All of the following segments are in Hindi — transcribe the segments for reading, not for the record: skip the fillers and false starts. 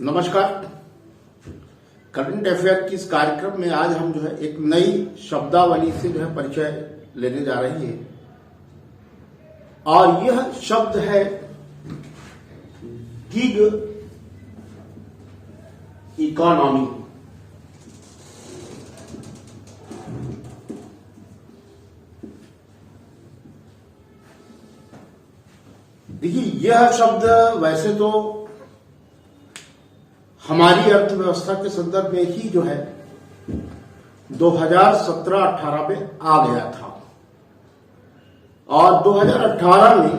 नमस्कार। करंट अफेयर की इस कार्यक्रम में आज हम जो है एक नई शब्दावली से जो है परिचय लेने जा रहे हैं और यह शब्द है गिग इकोनॉमी। देखिए, यह शब्द वैसे तो हमारी अर्थव्यवस्था के संदर्भ में ही जो है 2017-18 में आ गया था और 2018 में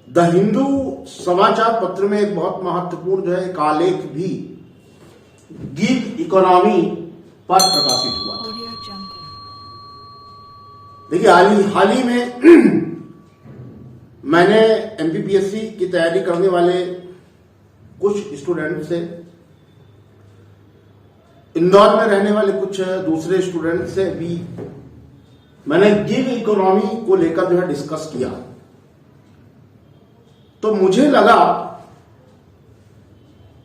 द हिंदू समाचार पत्र में एक बहुत महत्वपूर्ण जो है एक आलेख भी गिग इकोनॉमी पर प्रकाशित हुआ था। देखिए, हाल ही में मैंने एमपीपीएससी की तैयारी करने वाले कुछ स्टूडेंट से, इंदौर में रहने वाले कुछ दूसरे स्टूडेंट से भी मैंने गिग इकोनॉमी को लेकर जो है डिस्कस किया। तो मुझे लगा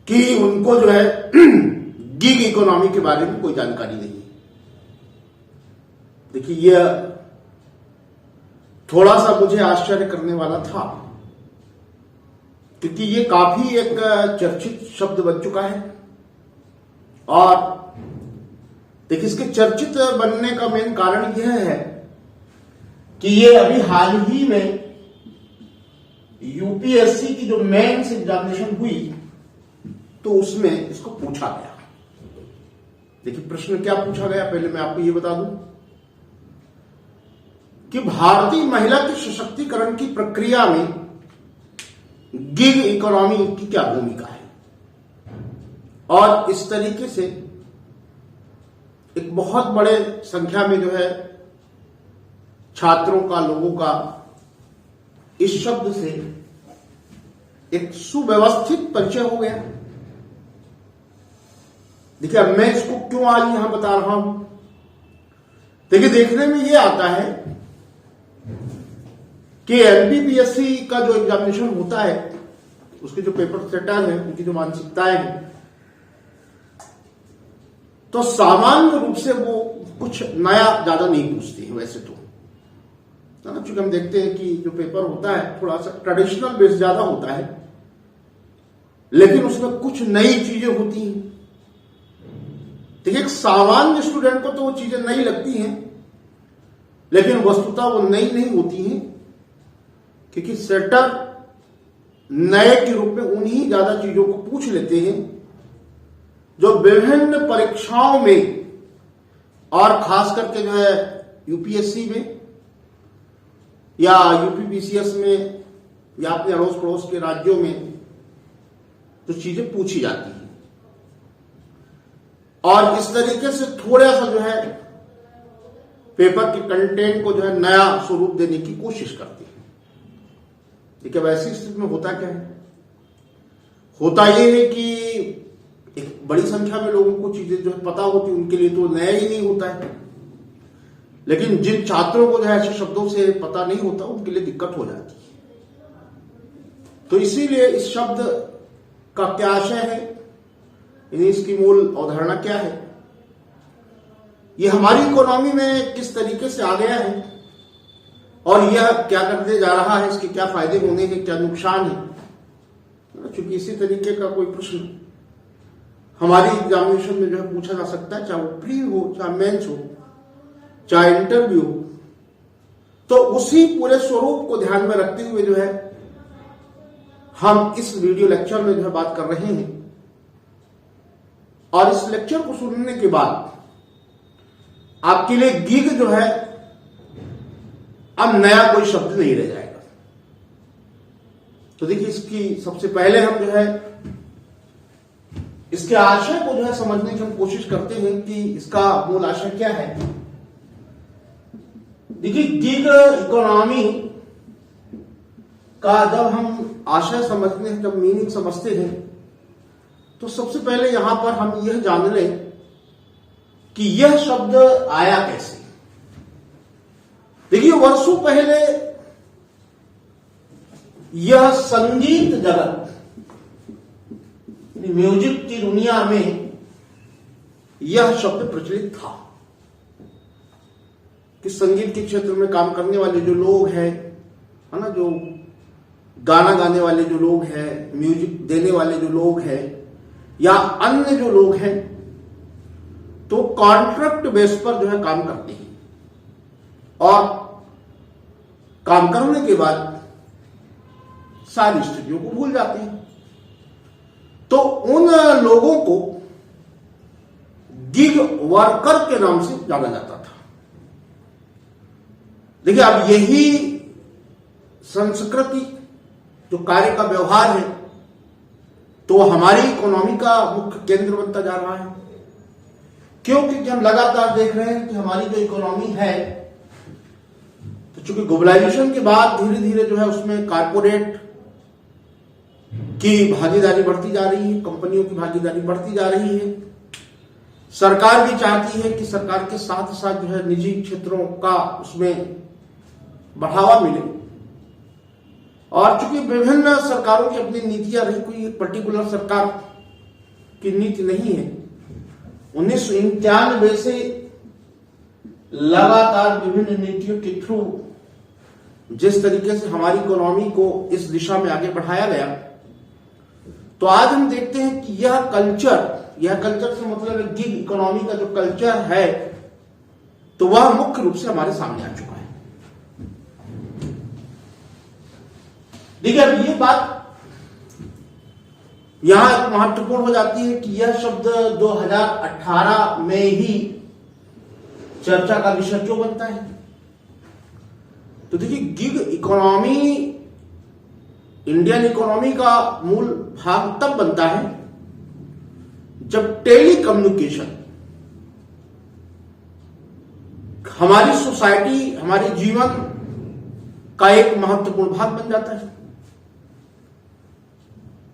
कि उनको जो है गिग इकोनॉमी के बारे में कोई जानकारी नहीं है। देखिए, यह थोड़ा सा मुझे आश्चर्य करने वाला था क्योंकि ये काफी एक चर्चित शब्द बन चुका है और देखिए, इसके चर्चित बनने का मेन कारण यह है कि ये अभी हाल ही में यूपीएससी की जो मेंस एग्जामिनेशन हुई तो उसमें इसको पूछा गया। देखिए, प्रश्न क्या पूछा गया, पहले मैं आपको ये बता दूं कि भारतीय महिला के सशक्तिकरण की प्रक्रिया में गिग इकोनॉमी की क्या भूमिका है। और इस तरीके से एक बहुत बड़े संख्या में जो है छात्रों का, लोगों का इस शब्द से एक सुव्यवस्थित परिचय हो गया। देखिए, अब मैं इसको क्यों आज यहां बता रहा हूं। देखिए, देखने में यह आता है कि एमपीपीएससी का जो एग्जामिनेशन होता है उसके जो पेपर सेटर है, उनकी जो मानसिकताएं हैं, तो सामान्य रूप से वो कुछ नया ज्यादा नहीं पूछते हैं वैसे तो, चूंकि हम देखते हैं कि जो पेपर होता है थोड़ा सा ट्रेडिशनल बेस ज्यादा होता है, लेकिन उसमें कुछ नई चीजें होती हैं। देखिए, एक सामान्य स्टूडेंट को तो वो चीजें नई लगती हैं, लेकिन वस्तुतः वो नई नहीं होती हैं क्योंकि सेटर नए के रूप में उन्हीं ज्यादा चीजों को पूछ लेते हैं जो विभिन्न परीक्षाओं में और खास करके जो है यूपीएससी में या यूपीपीसीएस में या अपने अड़ोस पड़ोस के राज्यों में जो चीजें पूछी जाती हैं। और इस तरीके से थोड़ा सा जो है पेपर के कंटेंट को जो है नया स्वरूप देने की कोशिश करती है। देखिए, वैसी स्थिति में होता क्या है, होता यह है कि एक बड़ी संख्या में लोगों को चीजें जो है पता होती है, उनके लिए तो नया ही नहीं होता है, लेकिन जिन छात्रों को जो है ऐसे शब्दों से पता नहीं होता उनके लिए दिक्कत हो जाती है। तो इसीलिए इस शब्द का क्या आशय है, इसकी मूल अवधारणा क्या है, ये हमारी इकोनॉमी में किस तरीके से आ गया है और यह क्या करने जा रहा है, इसके क्या फायदे होने के, क्या नुकसान है। चूंकि इसी तरीके का कोई प्रश्न हमारी एग्जामिनेशन में जो है पूछा जा सकता है, चाहे वो प्री हो, चाहे मेंस हो, चाहे इंटरव्यू हो, तो उसी पूरे स्वरूप को ध्यान में रखते हुए जो है हम इस वीडियो लेक्चर में जो है बात कर रहे हैं। और इस लेक्चर को सुनने के बाद आपके लिए गिग जो है अब नया कोई शब्द नहीं रह जाएगा। तो देखिए, इसकी सबसे पहले हम जो है इसके आशय को जो है समझने की हम कोशिश करते हैं कि इसका मूल आशय क्या है। देखिए, गिग इकोनॉमी का जब हम आशय समझते हैं, जब मीनिंग समझते हैं, तो सबसे पहले यहां पर हम यह जान लें कि यह शब्द आया कैसे। देखिए, वर्षों पहले यह संगीत जगत म्यूजिक की दुनिया में यह शब्द प्रचलित था कि संगीत के क्षेत्र में काम करने वाले जो लोग हैं, है ना, जो गाना गाने वाले जो लोग हैं, म्यूजिक देने वाले जो लोग हैं, या अन्य जो लोग हैं, तो कॉन्ट्रैक्ट बेस पर जो है काम करते हैं और काम करने के बाद सारी स्थितियों को भूल जाते हैं। तो उन लोगों को गिग वर्कर के नाम से जाना जाता था। देखिए, अब यही संस्कृति जो कार्य का व्यवहार है, तो हमारी इकोनॉमी का मुख्य केंद्र बनता जा रहा है। क्यों? क्योंकि हम लगातार देख रहे हैं कि हमारी जो इकोनॉमी है, तो चूंकि ग्लोबलाइजेशन के बाद धीरे धीरे जो है उसमें कारपोरेट की भागीदारी बढ़ती जा रही है, कंपनियों की भागीदारी बढ़ती जा रही है। सरकार भी चाहती है कि सरकार के साथ साथ जो है निजी क्षेत्रों का उसमें बढ़ावा मिले। और चूंकि विभिन्न सरकारों की अपनी नीतियां रही, कोई पर्टिकुलर सरकार की नीति नहीं है। 1991 से लगातार विभिन्न नीतियों के थ्रू जिस तरीके से हमारी इकोनॉमी को इस दिशा में आगे बढ़ाया गया, तो आज हम देखते हैं कि यह कल्चर से मतलब है गिग इकोनॉमी का जो कल्चर है, तो वह मुख्य रूप से हमारे सामने आ चुका है। देखिए, अब ये बात यहां महत्वपूर्ण हो जाती है कि यह शब्द 2018 में ही चर्चा का विषय क्यों बनता है। तो देखिए, गिग इकोनॉमी इंडियन इकोनॉमी का मूल भाग तब बनता है जब टेली कम्युनिकेशन हमारी सोसाइटी, हमारे जीवन का एक महत्वपूर्ण भाग बन जाता है।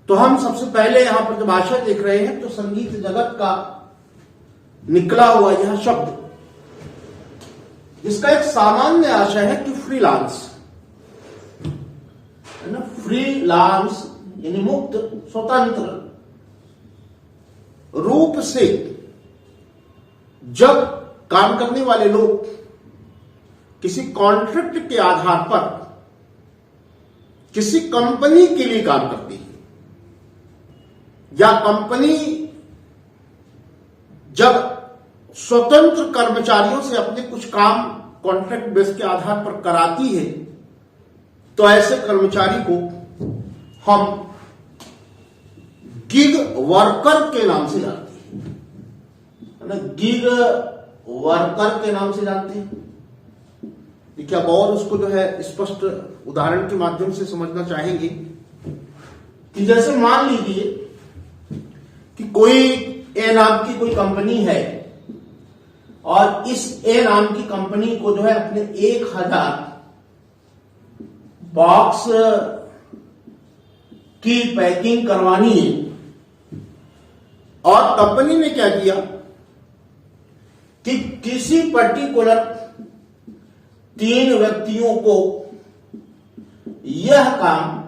तो हम सबसे पहले यहां पर जब आशय देख रहे हैं, तो संगीत जगत का निकला हुआ यह शब्द, जिसका एक सामान्य आशय है कि फ्रीलांस है ना, फ्रीलांस यानी मुक्त, स्वतंत्र रूप से जब काम करने वाले लोग किसी कॉन्ट्रैक्ट के आधार पर किसी कंपनी के लिए काम करते हैं, या कंपनी जब स्वतंत्र कर्मचारियों से अपने कुछ काम कॉन्ट्रैक्ट बेस के आधार पर कराती है, तो ऐसे कर्मचारी को हम गिग वर्कर के नाम से जानते हैं, है ना, गिग वर्कर के नाम से जानते हैं। देखिए, अब और उसको जो है स्पष्ट उदाहरण के माध्यम से समझना चाहेंगे कि जैसे मान लीजिए कि कोई ए नाम की कोई कंपनी है, और इस ए नाम की कंपनी को जो है अपने 1000 बॉक्स की पैकिंग करवानी है। और कंपनी ने क्या किया कि किसी पर्टिकुलर 3 व्यक्तियों को यह काम,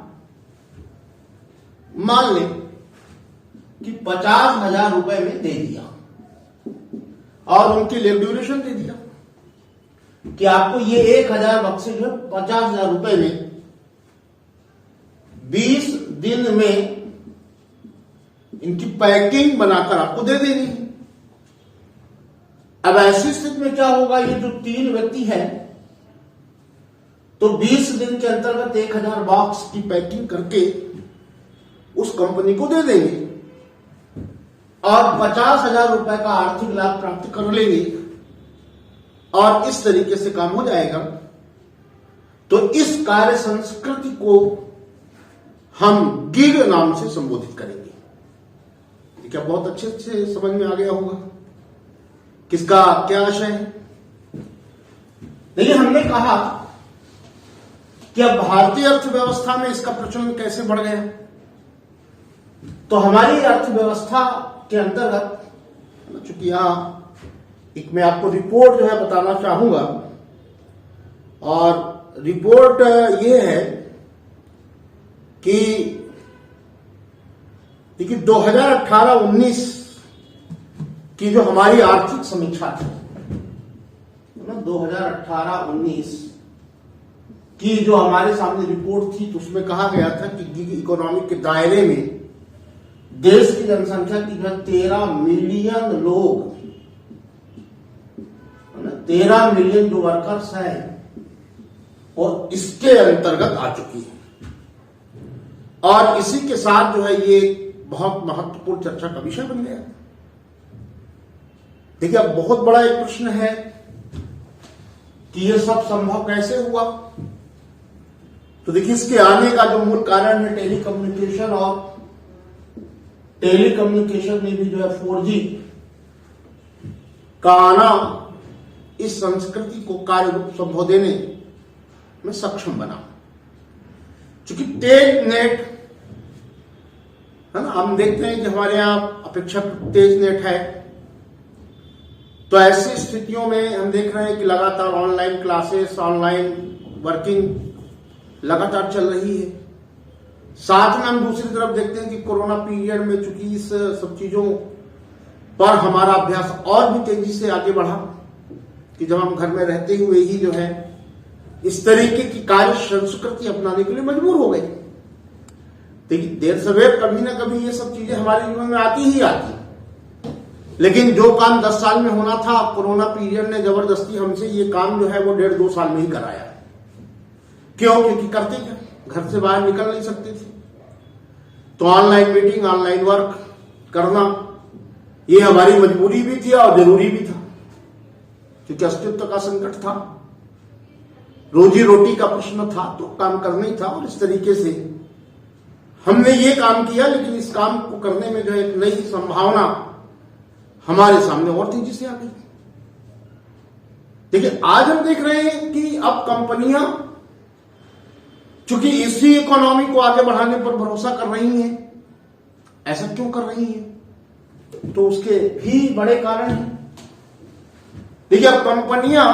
मान लें कि 50,000 रुपए में दे दिया, और उनकी लेव ड्यूरेशन दे दिया कि आपको ये 1000 बक्से जो 50,000 रुपए में 20 दिन में इनकी पैकिंग बनाकर आपको दे देनी है। अब ऐसी स्थिति में क्या होगा, ये जो 3 व्यक्ति है, तो 20 दिन के अंतर्गत 1000 बॉक्स की पैकिंग करके उस कंपनी को दे देंगे और 50,000 रुपए का आर्थिक लाभ प्राप्त कर लेंगे, और इस तरीके से काम हो जाएगा। तो इस कार्य संस्कृति को हम गिग नाम से संबोधित करेंगे। क्या बहुत अच्छे से समझ में आ गया होगा किसका क्या आशय है। देखिए, हमने कहा कि अब भारतीय अर्थव्यवस्था में इसका प्रचलन कैसे बढ़ गया। तो हमारी अर्थव्यवस्था के अंतर्गत, चूंकि यहां एक मैं आपको रिपोर्ट जो है बताना चाहूंगा, और रिपोर्ट ये है कि देखिए 2018-19 की जो हमारी आर्थिक समीक्षा थी ना, 2018-19 की जो हमारे सामने रिपोर्ट थी, तो उसमें कहा गया था कि गिग इकोनॉमी के दायरे में देश की जनसंख्या की जो 13 मिलियन लोग, 13 मिलियन जो वर्कर्स हैं और इसके अंतर्गत आ चुकी है। और इसी के साथ जो है ये बहुत महत्वपूर्ण चर्चा का विषय बन गया। देखिए अब बहुत बड़ा एक प्रश्न है कि ये सब संभव कैसे हुआ। तो देखिए इसके आने का जो मूल कारण है टेलीकम्युनिकेशन, और टेलीकम्युनिकेशन में भी जो है 4G का आना इस संस्कृति को कार्य रूप संभव देने में सक्षम बना। चूंकि टेल नेट है ना, हम देखते हैं कि हमारे यहां अपेक्षाकृत तेज नेट है, तो ऐसी स्थितियों में हम देख रहे हैं कि लगातार ऑनलाइन क्लासेस, ऑनलाइन वर्किंग लगातार चल रही है। साथ में हम दूसरी तरफ देखते हैं कि कोरोना पीरियड में चूंकि इस सब चीजों पर हमारा अभ्यास और भी तेजी से आगे बढ़ा, कि जब हम घर में रहते हुए ही जो है इस तरीके की कार्य संस्कृति अपनाने के लिए मजबूर हो गए। देखिए देर सवेर कभी ना कभी ये सब चीजें हमारे जीवन में आती ही आती, लेकिन जो काम 10 साल में होना था, कोरोना पीरियड ने जबरदस्ती हमसे ये काम जो है वो 1.5-2 साल में ही कराया। क्यों? क्योंकि करते क्या, घर से बाहर निकल नहीं सकते थे, तो ऑनलाइन मीटिंग, ऑनलाइन वर्क करना ये हमारी मजबूरी भी थी और जरूरी भी था, क्योंकि अस्तित्व का संकट था, रोजी रोटी का प्रश्न था, तो काम करना ही था। और इस तरीके से हमने ये काम किया, लेकिन इस काम को करने में जो एक नई संभावना हमारे सामने और तेजी से आ गई। देखिए आज हम देख रहे हैं कि अब कंपनियां चूंकि इसी इकोनॉमी को आगे बढ़ाने पर भरोसा कर रही हैं। ऐसा क्यों कर रही हैं? तो उसके भी बड़े कारण हैं। देखिए अब कंपनियां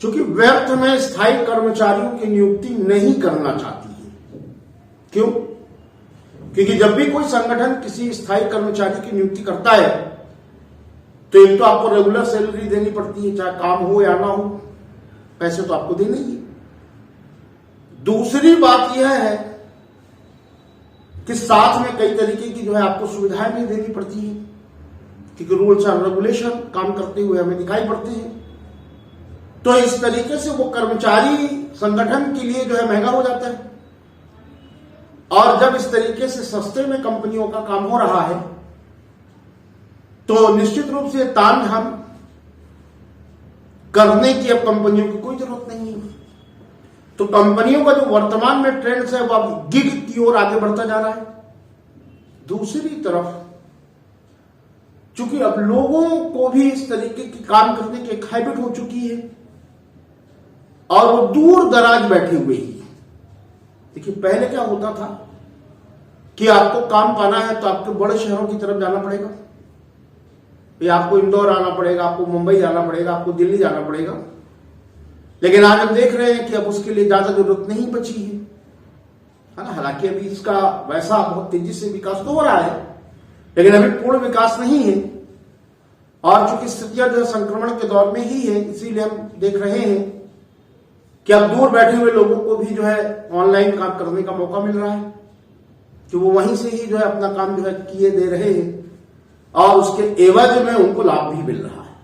चूंकि व्यर्थ में स्थायी कर्मचारियों की नियुक्ति नहीं करना चाहती है। क्यों? क्योंकि जब भी कोई संगठन किसी स्थायी कर्मचारी की नियुक्ति करता है, तो एक तो आपको रेगुलर सैलरी देनी पड़ती है, चाहे काम हो या ना हो, पैसे तो आपको देने ही है। दूसरी बात यह है कि साथ में कई तरीके की जो है आपको सुविधाएं भी देनी पड़ती है, क्योंकि रूल्स और रेगुलेशन काम करते हुए हमें दिखाई पड़ते हैं। तो इस तरीके से वो कर्मचारी संगठन के लिए जो है महंगा हो जाता है। और जब इस तरीके से सस्ते में कंपनियों का काम हो रहा है, तो निश्चित रूप से तामझाम करने की अब कंपनियों की कोई जरूरत नहीं है। तो कंपनियों का जो वर्तमान में ट्रेंड है वो अब गिग की ओर आगे बढ़ता जा रहा है। दूसरी तरफ चूंकि अब लोगों को भी इस तरीके की काम करने की एक हैबिट हो चुकी है, और वो दूर दराज बैठे हुए ही। देखिए पहले क्या होता था कि आपको काम पाना है तो आपको बड़े शहरों की तरफ जाना पड़ेगा, या आपको इंदौर आना पड़ेगा, आपको मुंबई जाना पड़ेगा, आपको दिल्ली जाना पड़ेगा। लेकिन आज हम देख रहे हैं कि अब उसके लिए ज्यादा जरूरत नहीं बची है ना। हालांकि अभी इसका वैसा बहुत तेजी से विकास तो हो रहा है, लेकिन अभी पूर्ण विकास नहीं है। और चूंकि स्थितियां जो है संक्रमण के दौर में ही है, इसीलिए हम देख रहे हैं कि अब दूर बैठे हुए लोगों को भी जो है ऑनलाइन काम करने का मौका मिल रहा है, कि वो वहीं से ही जो है अपना काम जो है किए दे रहे हैं, और उसके एवज में उनको लाभ भी मिल रहा है।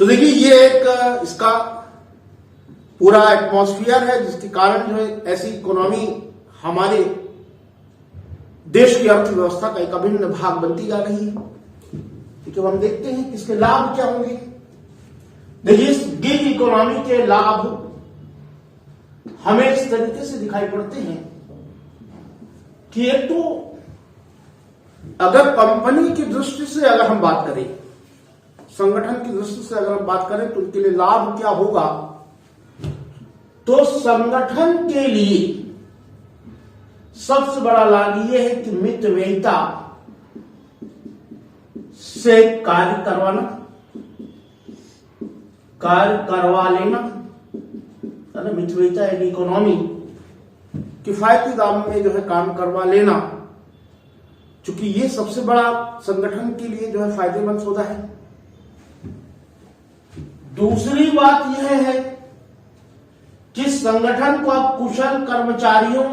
तो देखिए ये एक इसका पूरा एटमॉस्फेयर है, जिसके कारण जो है ऐसी इकोनॉमी हमारे देश की अर्थव्यवस्था का एक अभिन्न भाग बनती जा रही है। क्योंकि हम देखते हैं कि इसके लाभ क्या होंगे। देखिए इस गिग इकोनॉमी के लाभ हमें इस तरीके से दिखाई पड़ते हैं कि एक तो अगर कंपनी की दृष्टि से अगर हम बात करें, संगठन की दृष्टि से अगर हम बात करें, तो उनके लिए लाभ क्या होगा। तो संगठन के लिए सबसे बड़ा लाभ यह है कि मितव्ययिता से कार्य करवा लेना, मितव्ययिता यानी इकोनॉमी किफायती दाम में जो है काम करवा लेना, क्योंकि ये सबसे बड़ा संगठन के लिए जो है फायदेमंद सौदा है। दूसरी बात यह है कि संगठन को अब कुशल कर्मचारियों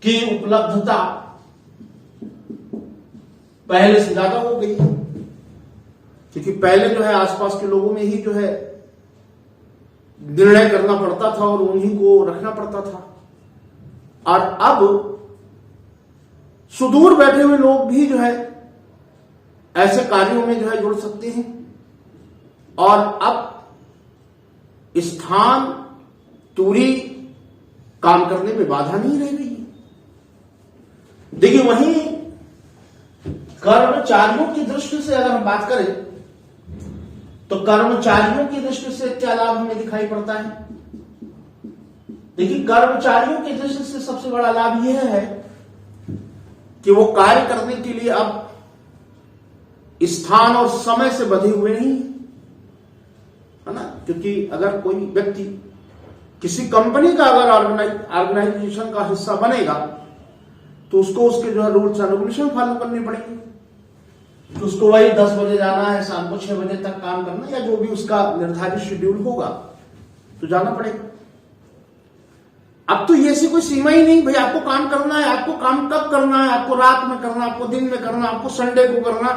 की उपलब्धता पहले से ज्यादा हो गई, क्योंकि पहले जो है आसपास के लोगों में ही जो है निर्णय करना पड़ता था और उन्हीं को रखना पड़ता था, और अब सुदूर बैठे हुए लोग भी जो है ऐसे कार्यों में जो है जुड़ सकते हैं, और अब स्थान दूरी काम करने में बाधा नहीं रह गई। देखिए, वहीं कर्मचारियों की दृष्टि से अगर हम बात करें तो कर्मचारियों की दृष्टि से क्या लाभ हमें दिखाई पड़ता है। देखिए, कर्मचारियों की दृष्टि से सबसे बड़ा लाभ यह है कि वो कार्य करने के लिए अब स्थान और समय से बंधे हुए नहीं है ना, क्योंकि अगर कोई व्यक्ति किसी कंपनी का अगर ऑर्गेनाइजेशन का हिस्सा बनेगा तो उसको उसके जो है रूल्स एंड रेगुलेशन फॉलो करने पड़ेंगे, तो उसको वही 10 बजे जाना है, शाम को 6 बजे तक काम करना, या जो भी उसका निर्धारित शेड्यूल होगा तो जाना पड़ेगा। अब तो ये ऐसी कोई सीमा ही नहीं, भाई आपको काम करना है, आपको काम कब करना है, आपको रात में करना, आपको दिन में करना, आपको संडे को करना,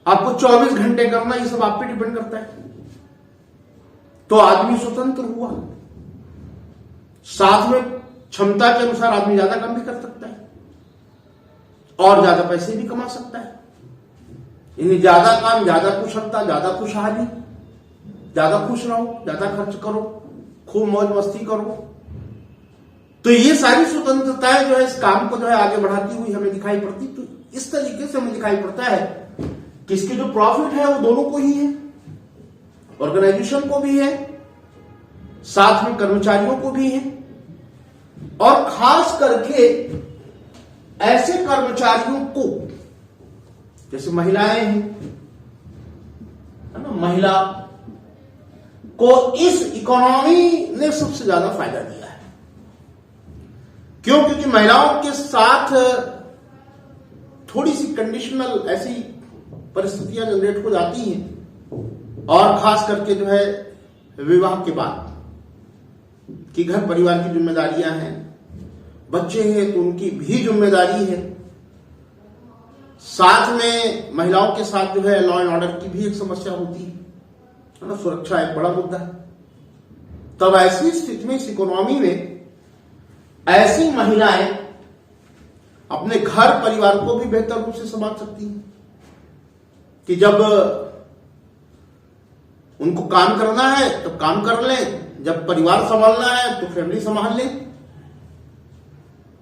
आपको 24 घंटे करना, ये सब आप पे डिपेंड करता है। तो आदमी स्वतंत्र हुआ, साथ में क्षमता के अनुसार आदमी ज्यादा काम भी कर सकता है और ज्यादा पैसे भी कमा सकता है। यानी ज्यादा काम, ज्यादा कुशलता, ज्यादा खुशहाली, ज्यादा खुश रहो, ज्यादा खर्च करो, खूब मौज मस्ती करो। तो ये सारी स्वतंत्रताएं जो है इस काम को जो है आगे बढ़ाती हुई हमें दिखाई पड़ती। तो इस तरीके से हमें दिखाई पड़ता है कि इसके जो प्रॉफिट है वो दोनों को ही है, ऑर्गेनाइजेशन को भी है, साथ में कर्मचारियों को भी है, और खास करके ऐसे कर्मचारियों को जैसे महिलाएं हैं, है ना, महिला को इस इकोनॉमी ने सबसे ज्यादा फायदा दिया है। क्यों? क्योंकि महिलाओं के साथ थोड़ी सी कंडीशनल ऐसी परिस्थितियां जनरेट हो जाती हैं, और खास करके जो है विवाह के बाद कि घर परिवार की जिम्मेदारियां हैं, बच्चे हैं तो उनकी भी जिम्मेदारी है, साथ में महिलाओं के साथ जो है लॉ एंड ऑर्डर की भी एक समस्या होती है ना, सुरक्षा एक बड़ा मुद्दा है। तब ऐसी स्थिति में, इस इकोनॉमी में ऐसी महिलाएं अपने घर परिवार को भी बेहतर रूप से संभाल सकती हैं कि जब उनको काम करना है तो काम कर लें, जब परिवार संभालना है तो फैमिली संभाल लें।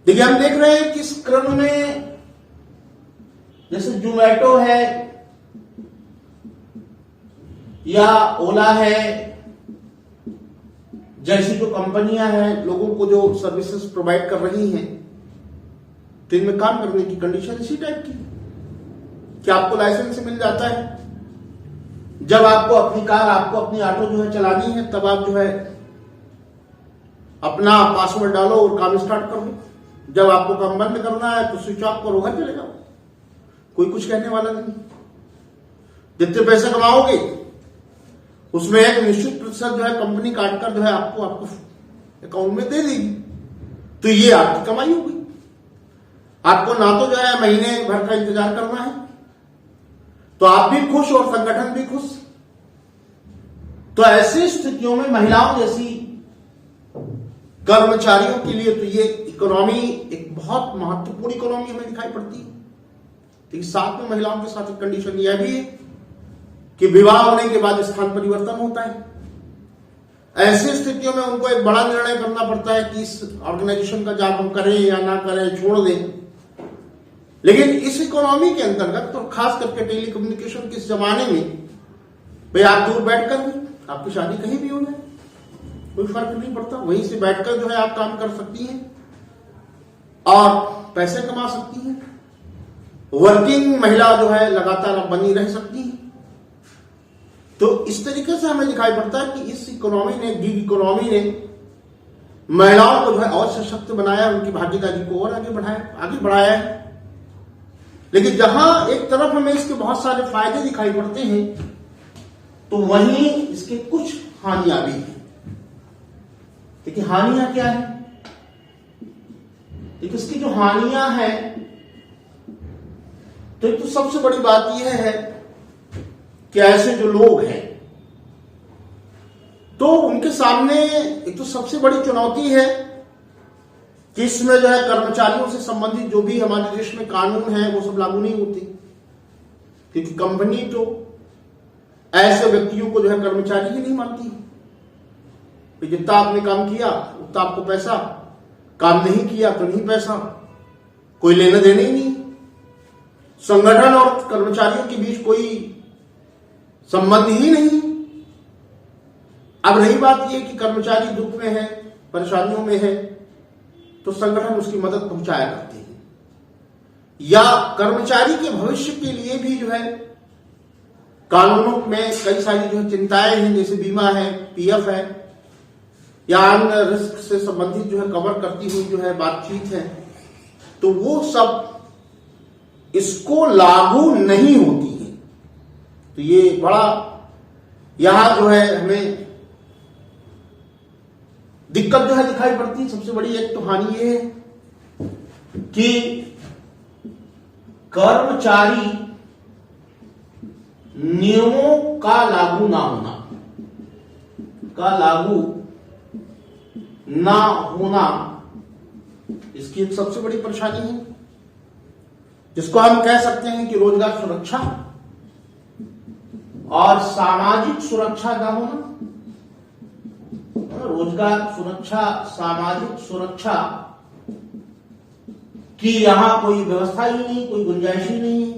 देखिए, हम देख रहे हैं कि इस क्रम में जैसे जोमैटो है या ओला है जैसी जो कंपनियां हैं लोगों को जो सर्विसेज प्रोवाइड कर रही हैं, तो इनमें काम करने की कंडीशन इसी टाइप की कि आपको लाइसेंस मिल जाता है। जब आपको अपनी कार, आपको अपनी ऑटो जो है चलानी है, तब आप जो है अपना पासवर्ड डालो और काम स्टार्ट करो। जब आपको काम बंद करना है तो स्विच ऑफ करो, घर चले जाओ, कोई कुछ कहने वाला नहीं। जितने पैसे कमाओगे उसमें एक निश्चित प्रतिशत जो है कंपनी काटकर जो है आपको अकाउंट में दे देगी, तो ये आपकी कमाई होगी। आपको ना तो जो है महीने भर का इंतजार करना है, तो आप भी खुश और संगठन भी खुश। तो ऐसी स्थितियों में महिलाओं जैसी कर्मचारियों के लिए तो ये इकोनॉमी एक बहुत महत्वपूर्ण इकोनॉमी हमें दिखाई पड़ती है। लेकिन साथ में महिलाओं के साथ एक कंडीशन यह भी है कि विवाह होने के बाद स्थान परिवर्तन होता है। ऐसी स्थितियों में उनको एक बड़ा निर्णय करना पड़ता है कि इस ऑर्गेनाइजेशन का जॉब हम करें या ना करें, छोड़ दें। लेकिन इस इकोनॉमी के अंतर्गत, तो खास करके टेली कम्युनिकेशन के इस जमाने में, भाई आप दूर बैठकर भी, आपकी शादी कहीं भी हो जाए कोई फर्क नहीं पड़ता, वहीं से बैठकर जो है आप काम कर सकती हैं और पैसे कमा सकती हैं। वर्किंग महिला जो है लगातार बनी रह सकती है। तो इस तरीके से हमें दिखाई पड़ता है कि इस इकोनॉमी ने, गिग इकोनॉमी ने महिलाओं को जो है और सशक्त बनाया, उनकी भागीदारी को और आगे बढ़ाया है। लेकिन जहां एक तरफ हमें इसके बहुत सारे फायदे दिखाई पड़ते हैं, तो वहीं इसके कुछ हानियां भी हैं। देखिए हानियां क्या है? देखिए इसकी जो हानियां हैं, तो एक तो सबसे बड़ी बात यह है कि ऐसे जो लोग हैं, तो उनके सामने एक तो सबसे बड़ी चुनौती है कि इसमें जो है कर्मचारियों से संबंधित जो भी हमारे देश में कानून है वो सब लागू नहीं होते, क्योंकि कंपनी तो ऐसे व्यक्तियों को जो है कर्मचारी ही नहीं मानती कि जितना आपने काम किया उतना आपको पैसा, काम नहीं किया तो नहीं पैसा, कोई लेना देना ही नहीं। संगठन और कर्मचारियों के बीच कोई संबंध ही नहीं। अब रही बात यह कि कर्मचारी दुख में है, परेशानियों में है, तो संगठन उसकी मदद पहुंचाया करते हैं, या कर्मचारी के भविष्य के लिए भी जो है कानूनों में कई सारी जो है चिंताएं हैं, जैसे बीमा है, पीएफ है, या अन्य रिस्क से संबंधित जो है कवर करती हुई जो है बातचीत है, तो वो सब इसको लागू नहीं होती है। तो ये बड़ा यहां जो है हमें दिक्कत जो है दिखाई पड़ती है। सबसे बड़ी एक तो हानि ये है कि कर्मचारी नियमों का लागू ना होना इसकी एक सबसे बड़ी परेशानी है, जिसको हम कह सकते हैं कि रोजगार सुरक्षा और सामाजिक सुरक्षा ना होना। रोजगार सुरक्षा, सामाजिक सुरक्षा की यहां कोई व्यवस्था ही नहीं, कोई गुंजाइश ही नहीं है।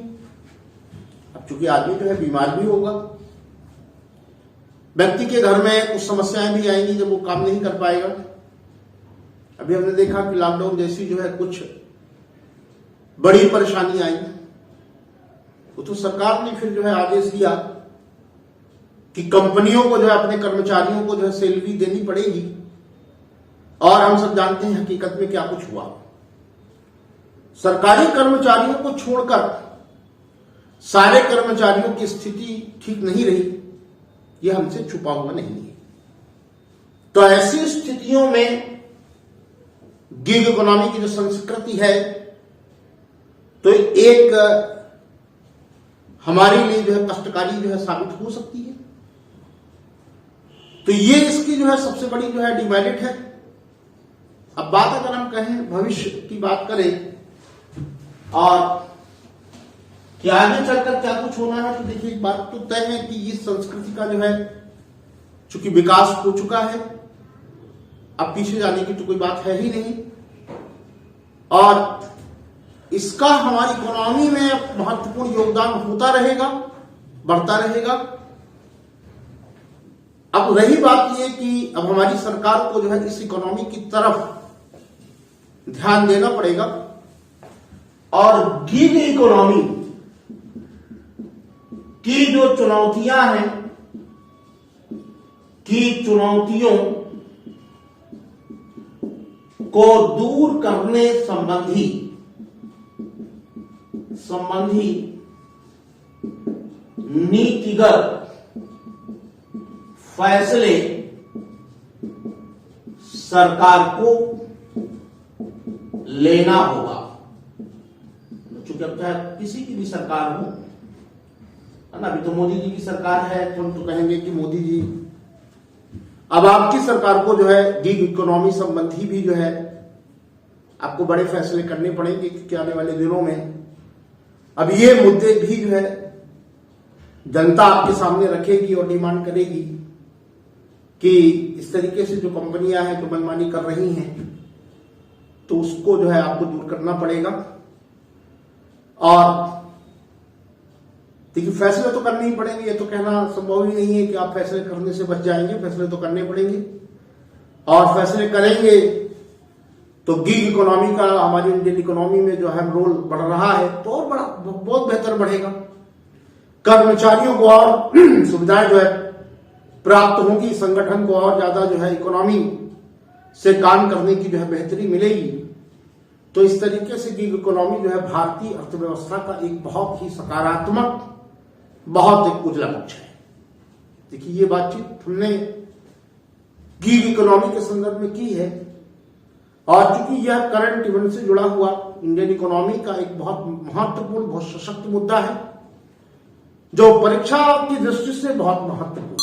अब चूंकि आदमी जो है बीमार भी होगा, व्यक्ति के घर में कुछ समस्याएं भी आएंगी जब वो काम नहीं कर पाएगा। अभी हमने देखा कि लॉकडाउन जैसी जो है कुछ बड़ी परेशानी आई, तो सरकार ने फिर जो है आदेश दिया कि कंपनियों को जो है अपने कर्मचारियों को जो है सैलरी देनी पड़ेगी। और हम सब जानते हैं हकीकत में क्या कुछ हुआ। सरकारी कर्मचारियों को छोड़कर सारे कर्मचारियों की स्थिति ठीक नहीं रही, यह हमसे छुपा हुआ नहीं है। तो ऐसी स्थितियों में गिग इकोनॉमी की जो संस्कृति है, तो एक हमारे लिए जो है कष्टकारी जो है साबित हो सकती है। तो ये इसकी जो है सबसे बड़ी जो है डिमेरिट है। अब बात अगर हम कहें भविष्य की बात करें और कि आगे चलकर क्या कुछ होना है, तो देखिए एक बात तो तय है कि इस संस्कृति का जो है चूंकि विकास हो चुका है, अब पीछे जाने की तो कोई बात है ही नहीं, और इसका हमारी इकोनॉमी में महत्वपूर्ण योगदान होता रहेगा, बढ़ता रहेगा। अब रही बात यह कि अब हमारी सरकार को जो है इस इकोनॉमी की तरफ ध्यान देना पड़ेगा, और गिग इकोनॉमी की जो चुनौतियां हैं, की चुनौतियों को दूर करने संबंधी नीतिगत फैसले सरकार को लेना होगा। चूंकि अब चाहे किसी की भी सरकार हो, है ना, अभी तो मोदी जी की सरकार है, तो कहेंगे कि मोदी जी, अब आपकी सरकार को जो है गिग इकोनॉमी संबंधी भी जो है आपको बड़े फैसले करने पड़ेंगे, क्योंकि आने वाले दिनों में अब ये मुद्दे भी जो है जनता आपके सामने रखेगी और डिमांड करेगी कि इस तरीके से जो कंपनियां हैं जो मनमानी कर रही हैं, तो उसको जो है आपको दूर करना पड़ेगा। और देखिए फैसले तो करने ही पड़ेंगे, ये तो कहना संभव ही नहीं है कि आप फैसले करने से बच जाएंगे, फैसले तो करने पड़ेंगे। और फैसले करेंगे तो गिग इकोनॉमी का हमारी इंडियन इकोनॉमी में जो है रोल बढ़ रहा है, तो और बहुत बेहतर बढ़ेगा। कर्मचारियों को और सुविधाएं जो है प्राप्त होगी, संगठन को और ज्यादा जो है इकोनॉमी से काम करने की जो है बेहतरी मिलेगी। तो इस तरीके से गिग इकोनॉमी जो है भारतीय अर्थव्यवस्था का एक बहुत ही सकारात्मक, बहुत एक उजला पक्ष है। देखिए, ये बातचीत हमने गिग इकोनॉमी के संदर्भ में की है, और चूंकि यह करंट इवेंट से जुड़ा हुआ इंडियन इकोनॉमी का एक बहुत महत्वपूर्ण, बहुत सशक्त मुद्दा है, जो परीक्षा की दृष्टि से बहुत महत्वपूर्ण